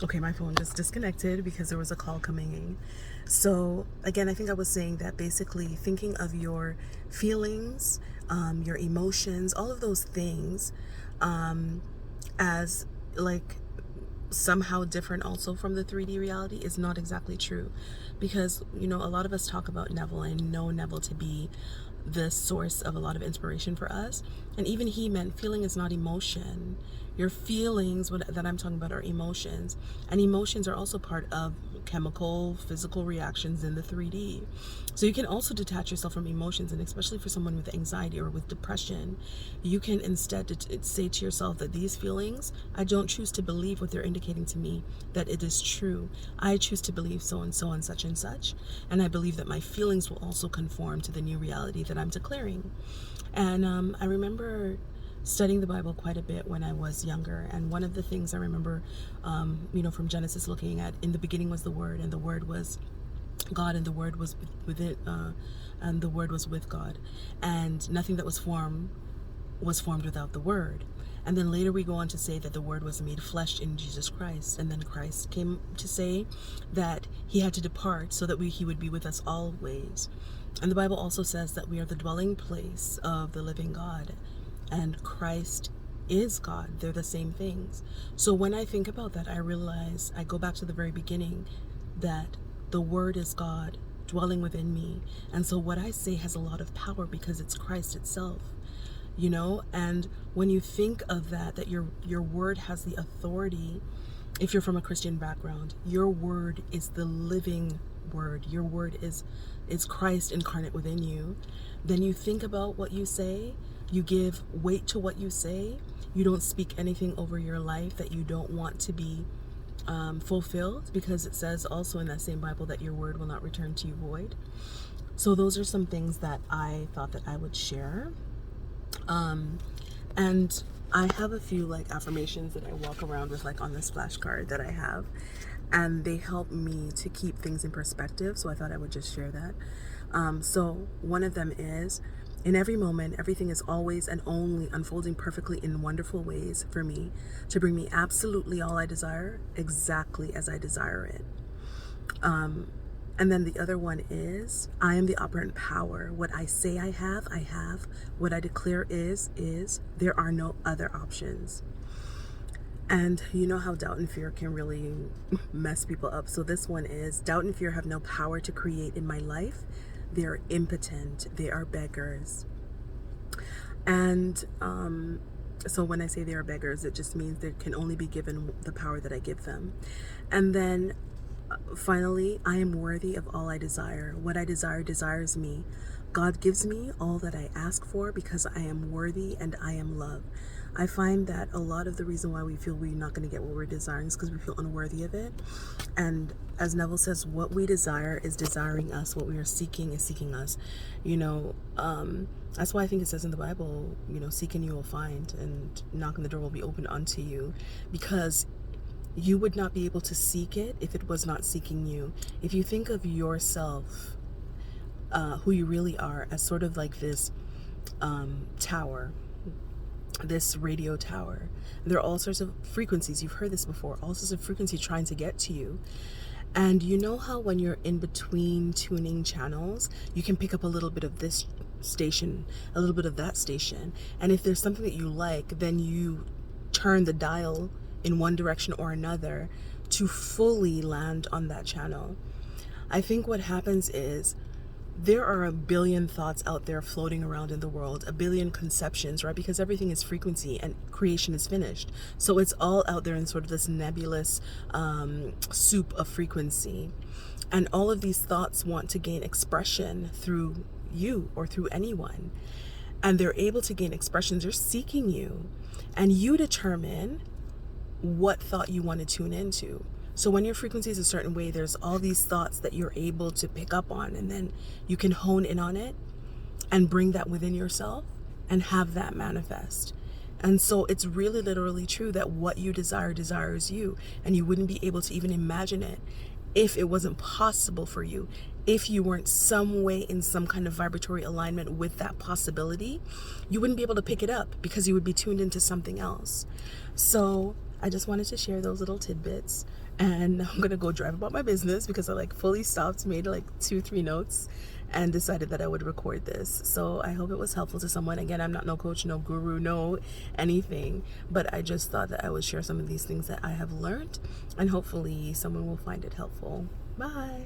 Okay, my phone just disconnected because there was a call coming in. So, again, I think I was saying that basically thinking of your feelings, your emotions, all of those things um, as like somehow different also from the 3D reality is not exactly true. Because, a lot of us talk about Neville and know Neville to be the source of a lot of inspiration for us. And even he meant feeling is not emotion. Your feelings that I'm talking about are emotions. And emotions are also part of chemical, physical reactions in the 3D. So you can also detach yourself from emotions, and especially for someone with anxiety or with depression, you can instead say to yourself that these feelings, I don't choose to believe what they're indicating to me, that it is true. I choose to believe so and so and such and such, and I believe that my feelings will also conform to the new reality that I'm declaring. And I remember studying the Bible quite a bit when I was younger. And one of the things I remember, from Genesis, looking at, in the beginning was the Word, and the Word was God, and the Word was with it, and the Word was with God, and nothing that was formed without the Word. And then later we go on to say that the Word was made flesh in Jesus Christ, and then Christ came to say that he had to depart so that he would be with us always. And the Bible also says that we are the dwelling place of the living God, and Christ is God. They're the same things. So when I think about that, I realize, I go back to the very beginning, that the Word is God dwelling within me. And so what I say has a lot of power because it's Christ itself. And when you think of that your word has the authority. If you're from a Christian background, your word is the living word. Your word is Christ incarnate within you. Then you think about what you say, you give weight to what you say, you don't speak anything over your life that you don't want to be fulfilled, because it says also in that same Bible that your word will not return to you void. So those are some things that I thought that I would share. And I have a few affirmations that I walk around with on this flashcard that I have, and they help me to keep things in perspective. So I thought I would just share that. So one of them is, in every moment, everything is always and only unfolding perfectly in wonderful ways for me to bring me absolutely all I desire, exactly as I desire it. And then the other one is, I am the operant power. What I say I have, I have. What I declare is. There are no other options. And you know how doubt and fear can really mess people up. So this one is, doubt and fear have no power to create in my life. They are impotent. They are beggars. And so when I say they are beggars, it just means they can only be given the power that I give them. And then finally, I am worthy of all I desire. What I desire desires me. God gives me all that I ask for because I am worthy and I am loved. I find that a lot of the reason why we feel we're not going to get what we're desiring is because we feel unworthy of it. And as Neville says, what we desire is desiring us. What we are seeking is seeking us. That's why I think it says in the Bible, seek and you will find, and knock and the door will be opened unto you, because you would not be able to seek it if it was not seeking you. If you think of yourself, who you really are, as sort of like this tower, this radio tower, there are all sorts of frequencies. You've heard this before, all sorts of frequencies trying to get to you. And you know how when you're in between tuning channels, you can pick up a little bit of this station, a little bit of that station. And if there's something that you like, then you turn the dial in one direction or another to fully land on that channel. I think what happens is, there are a billion thoughts out there floating around in the world, a billion conceptions, right? Because everything is frequency and creation is finished. So it's all out there in sort of this nebulous soup of frequency. And all of these thoughts want to gain expression through you or through anyone. And they're able to gain expressions. They're seeking you. And you determine what thought you want to tune into. So when your frequency is a certain way, there's all these thoughts that you're able to pick up on, and then you can hone in on it and bring that within yourself and have that manifest. And so it's really literally true that what you desire desires you, and you wouldn't be able to even imagine it if it wasn't possible for you. If you weren't some way in some kind of vibratory alignment with that possibility, you wouldn't be able to pick it up because you would be tuned into something else. So I just wanted to share those little tidbits, and I'm gonna go drive about my business because I like fully stopped, made like 2-3 notes, and decided that I would record this. So I hope it was helpful to someone. Again, I'm not no coach, no guru, no anything, but I just thought that I would share some of these things that I have learned, and hopefully someone will find it helpful. Bye.